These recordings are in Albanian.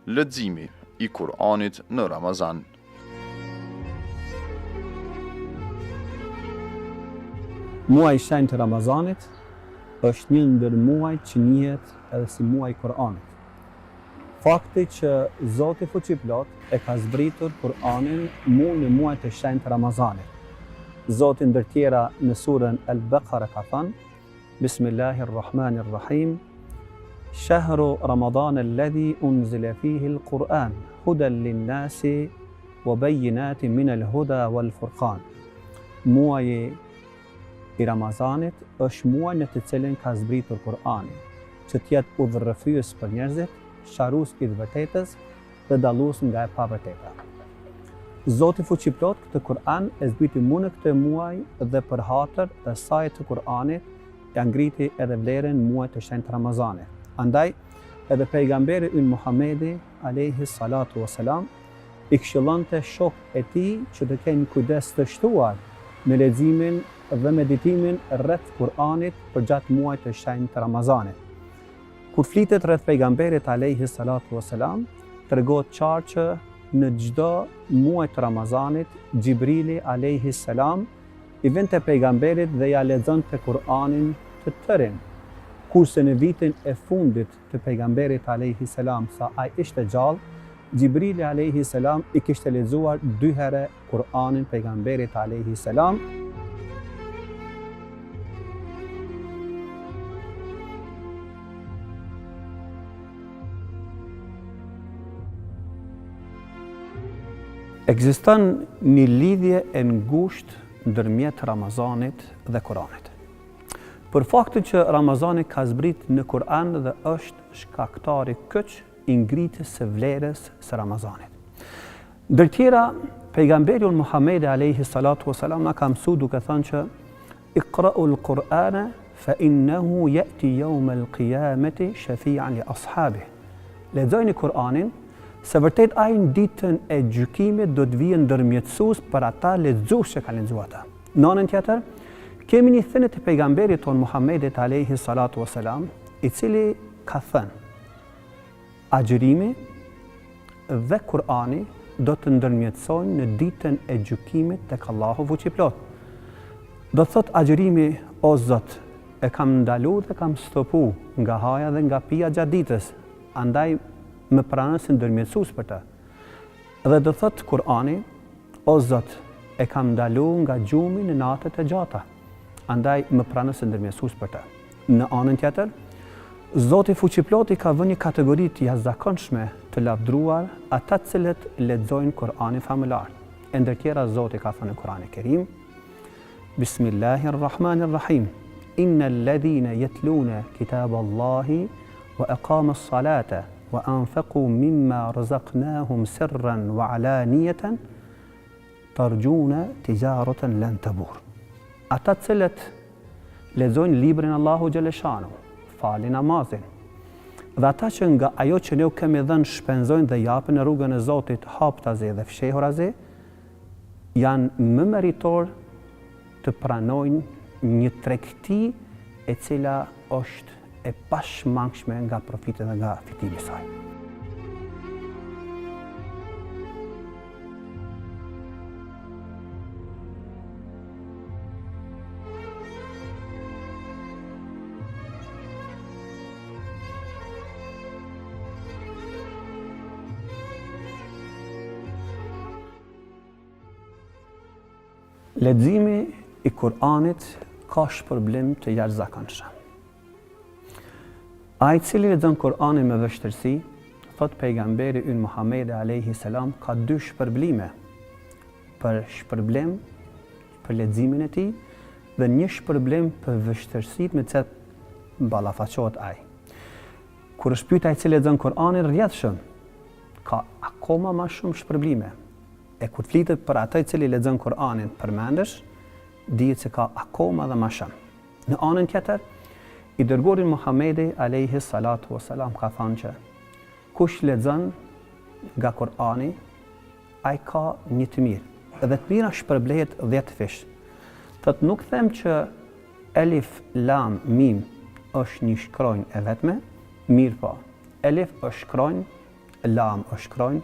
leximi i Kur'anit në Ramazan. Muaji i shenjtë të Ramazanit është një ndër muajt që njihet edhe si muaji i Kur'anit. Fakti që Zoti Fuqiplot e ka zbritur Kur'anin në muajin e shenjtë të Ramazanit. Zoti ndër tjera në surën Al-Baqara ka thënë: Bismillahirrahmanirrahim. Shahru Ramadan alladhi unzila fihi al-Qur'an hudan lin-nasi wa bayyinatin min al-huda wal-furqan. Muaji i Ramazanit është muaj në të cilin ka zbritur Kur'ani, që të jetë udhërrëfyes për njerëzit, sqarues i të vërtetës dhe dallues nga e pavërteta. Zoti Fuqiplot këtë Kur'an e zbriti në këtë muaj dhe për hatër të saj të Kur'anit ja ngriti edhe vlerën muajit të shenjtë Ramazanit. Andaj edhe pejgamberi ynë Muhamedi alayhi salatu wassalam i këshillonte shokët e tij që të kenë kujdes të shtuar në leximin dhe meditimin rreth Kur'anit për gjatë muajit të shenjtë të Ramazanit. Kur flitet rreth pejgamberit alayhi salatu wassalam, tregohet qartë që në çdo muaj të Ramazanit, Xhibrili alayhi salam i vinte pejgamberit dhe ja lexonte Kur'anin të tërin. Kurse në vitin e fundit të pejgamberit alayhi salam, sa ai ishte gjallë, Xhibrili alayhi salam i kishte lexuar 2 herë Kur'anin pejgamberit alayhi salam. Ekziston një lidhje e ngushtë ndërmjet Ramazanit dhe Kur'anit. Për faktin që Ramazani ka zbrit në Kur'an dhe është shkaktari kyç i ngritjes së vlerës së Ramazanit. Ndër tjera, pejgamberi Muhamedi alayhi salatu wasalam na ka mësuar duke thënë që Iqra'ul Qur'ana fa innahu ya'ti yawm al-qiyamati shafi'an li ashabihi. Lexojini Kur'anin, se vërtet ai në ditën e gjykimit do të vijë ndërmjetësues për ata lexues që kanë lexuar ata. Në anën tjetër, kemi një thënie të pejgamberit ton Muhammedit alayhi salatu wasalam, i cili ka thënë: agjërimi dhe Kur'ani do të ndërmjetësojnë në ditën e gjykimit tek Allahu Fuqiplot. Do të thotë agjërimi: o Zot, e kam ndaluar dhe kam stopu nga haja dhe nga pija gjatë ditës, andaj më pranon si ndërmjetësues për të. Dhe do thotë Kur'ani: o Zot, e kam ndaluar nga gjumi në natët e gjata, andaj më pranon si ndërmjetësues për të. Në anën tjetër, Zoti Fuqiploti ka vënë një kategori të jashtëzakonshme të lavdruar ata të cilët lexojnë Kur'anin famëlar. E ndër tjera, Zoti ka thënë në Kur'anin e Kerim: Bismillahirrahmanirrahim. Innal ladhina yatluna kitaballahi wa aqamus salata wa anfaqu mimma razaqnahum sirran wa alaniyatan tarjuna tijaratan lan tabur. Ata të cilët lexojnë librin Allahu xhaleshanu, falin namazin, dhe ata që nga ajo që ne u kemi dhënë shpenzojnë dhe japin në rrugën e Zotit haptazi dhe fshehurazi, janë më meritor të pranojnë një tregti e cila është e pashmangshme nga profiti dhe nga fitimi i saj. Leximi i Kur'anit ka shpërblim të jashtëzakonshëm. Ai i cili lexon Kur'anin me vështirësi, thot pejgamberi ynë Muhamedi alayhi salam, ka 2 shpërblime. Për shpërblim për leximin e tij dhe një shpërblim për vështirësitë me të ballafaqohet ai. Kur është pyet ai i cili lexon Kur'anin rrjedhshëm, ka akoma më shumë shpërblime. E kur flitet për atë i cili lexon Kur'anin përmendesh, dihet se ka akoma dhe më shumë. Në anën tjetër, i dërguari Muhamedi alayhi salatu wasalam ka thënë që kush lexon nga Kur'ani, ai ka një të mirë. Dhe të mira shpërblehet 10 fish. Thot nuk them që elif, lam, mim është një shkronjë e vetme, mirë po. Elif është shkronjë lam është shkronjë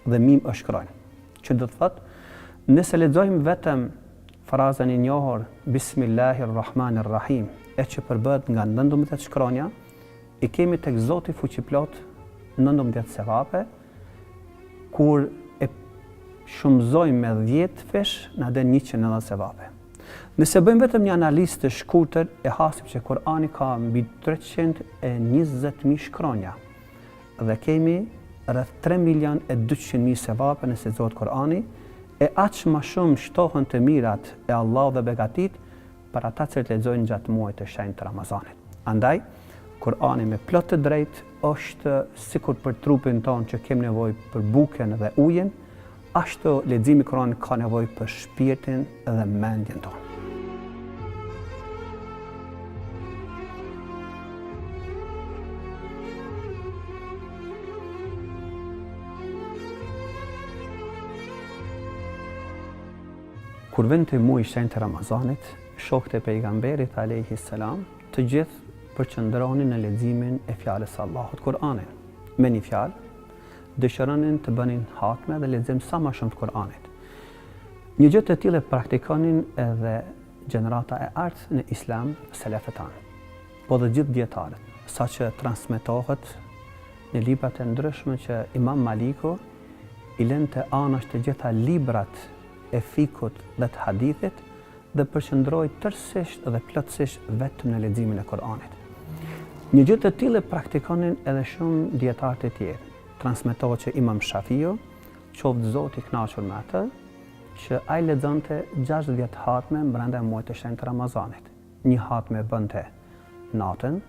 dhe mim është shkronjë. Që do të thotë, nëse lexojmë vetëm frazën e njohur Bismillahirrahmanirrahim, e që përbëhet nga 19 shkronja, i kemi tek Zoti fuqiplot 19 sevape, kur e shumëzojmë me 10 fesh, na den 190 sevape. Nëse bëjmë vetëm një analizë të shkurtër, e hasim që Kurani ka mbi 320.000 shkronja dhe kemi rreth 3.200.000 sevape nëse lexohet Kurani, e aq më shumë shtohen të mirat e Allahut dhe begatit për ata që lexojnë gjatë muajit të shenjtë të Ramazanit. Andaj, Kurani me plot të drejtë është sikur për trupin tonë që kemi nevojë për bukën dhe ujin, ashtu leximi i Kuranit ka nevojë për shpirtin dhe mendjen tonë. Kur vjen te muaji i shenjtë të Ramazanit, shokët e pejgamberit alayhi salam të gjithë përqendronin në leximin e fjalës së Allahut Kur'anin. Me një fjalë, dëshironin të bënin hatme dhe lexim sa më shumë të Kur'anit. Një gjë të tillë praktikonin edhe gjenerata e artë në Islam, selefët tanë, po dhe gjithë dietarët, saqë transmetohet në librat e ndryshme që Imam Maliku i lënë anash të gjitha librat e fikut dhe të hadithit dhe përqendroi tërësisht dhe plotësisht vetëm në leximin e Kur'anit. Një gjë të tillë praktikonin edhe shumë dietarë të tjerë. Transmetohet që Imam Shafiu, qoftë Zoti i kënaqur me atë, që ai lexonte 60 hatme brenda muajit të shenjtë të Ramazanit. Një hatme bënte natën,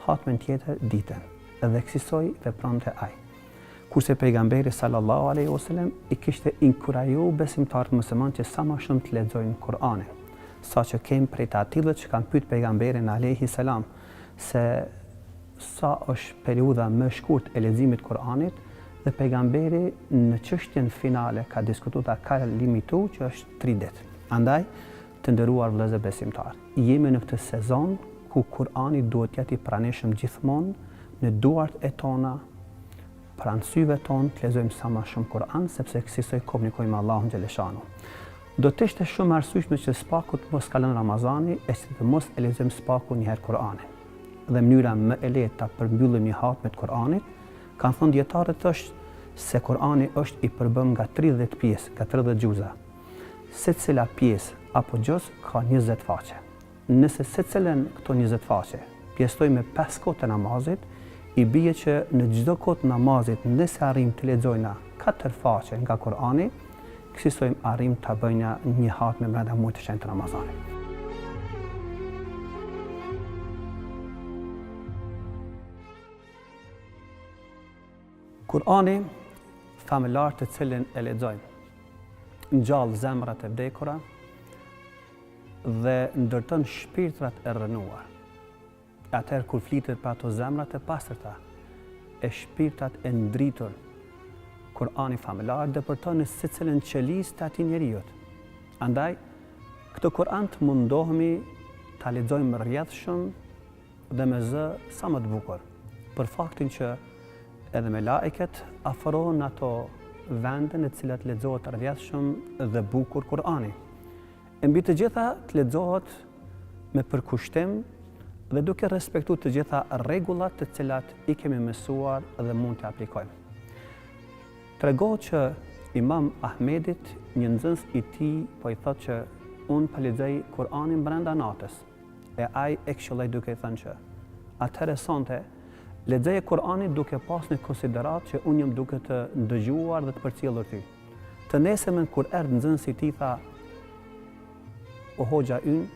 hatmen tjetër ditën, dhe kësaj vepronte ai. Kurse pejgamberi sallallahu alaihi wasallam i kishte inkurajuar besimtarët musliman që sa më shumë të lexojnë Kur'anin. Saqë kemi prej të atillëve që kanë pyet pejgamberin alaihi salam se sa është periudha më e shkurtë e leximit të Kur'anit, dhe pejgamberi në çështjen finale ka diskutuar ka limitu që është 3 ditë. Andaj, të nderuar vëllezër besimtar, jemi në këtë sezon ku Kur'ani duhet të jetë i pranishëm gjithmonë në duart e tona, pranë syve tonë të lexojmë sa më shumë Kur'an, sepse kësaj komunikojmë me Allahun xhaleshanu. Do të ishte shumë arsyeshme që spaku të mos kalon Ramazani e si të mos e lexojmë spaku një herë Kur'anin. Dhe mënyra më e lehtë ta përmbyllim një hatme të Kur'anit, kanë thënë dietarët është se Kur'ani është i përbëm nga 30 pjesë, nga 30 gjuza. Secila pjesë apo gjuz ka 20 faqe. Nëse secilën këto 20 faqe pjesëtoj me 5 kohë të namazit, i bie që në çdo kohë të namazit, nëse arrim të lexojna 4 faqe nga Kur'ani, kësaj arrim ta bëjna një hatme brenda muajit të shenjtë të Ramazanit. Kur'ani, familjar të cilin e lexojnë, ngjall zemrat e vdekura dhe ndërton shpirtrat e rrënuar. Atëherë kur flitet për ato zemrat e pastërta, e shpirtat e ndritur, Kur'ani familjar depërton në secilën qelisë të atij njeriut. Andaj, këtë Kur'an të mundohemi ta lexojmë rrjedhshëm dhe me zë sa më të bukur, për faktin që edhe me laiket afrohen ato vende në të cilat lexohet rrjedhshëm dhe bukur Kur'ani. E mbi të gjitha të lexohet me përkushtim dhe duke respektuar të gjitha rregullat të cilat i kemi mësuar dhe mund të aplikojmë. Tregohet që Imam Ahmedit, një nxënës i tij, po i thotë që unë po lexoj Kur'anin brenda natës. E ai e këshilloi duke i thënë që atëherë sonte lexoje Kur'anin duke pas në konsiderat që unë jam duke të ndëgjuar dhe të përcjellur ty. Të nesërmen kur erdhi nxënësi i tij tha: "O hoxha ynë,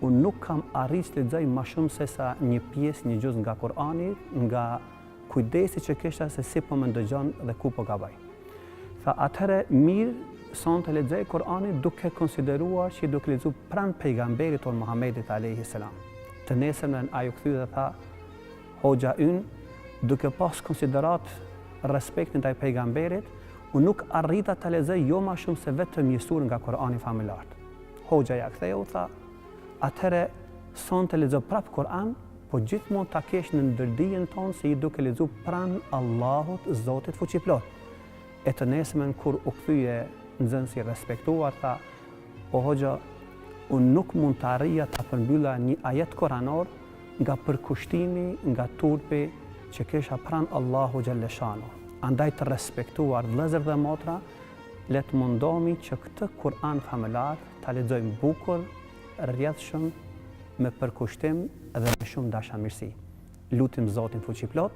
unë nuk kam arritur të lexoj më shumë se sa një pjesë, një gjuz nga Kur'ani, nga kujdesi që kisha se si po më ndëgjon dhe ku po gabaj." Tha, atëherë mirë sonte lexoj Kur'anin duke konsideruar që duke lexuar pranë pejgamberit tonë Muhamedit alayhi salam. Të nesërmen ai u kthye dhe tha: "Hoxha ynë, duke pas konsiderat respektin ndaj pejgamberit, unë nuk arrita ta lexoj jo më shumë se vetëm një surë nga Kur'ani familjar." Hoxha ja ktheu tha: "Atëherë sonte lexo prap Kur'an, po gjithmonë ta kesh në ndërdijen tonë se i duke lexuar pranë Allahut, Zotit fuqiplot. E të nesmen kur u kthye nxënësi respektuar tha, o hoxha, unë nuk mund të arrija ta përmbylla një ajet koranor nga përkushtimi, nga turpi që kesha pranë Allahu Gjalleshano. Andaj të respektuar vëllezër dhe motra, le të mundohemi që këtë Kur'an famëlar ta lexojmë bukur, rrjedhshëm, me përkushtim dhe me shumë dashamirësi. Lutim Zotin fuqiplot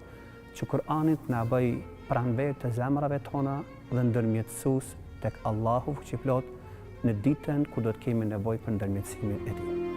që Kur'anit na bëj pranver të zemrave tona dhe ndërmjetësues tek Allahu fuqiplot në ditën kur do të kemi nevojë për ndërmjetësimin e tij.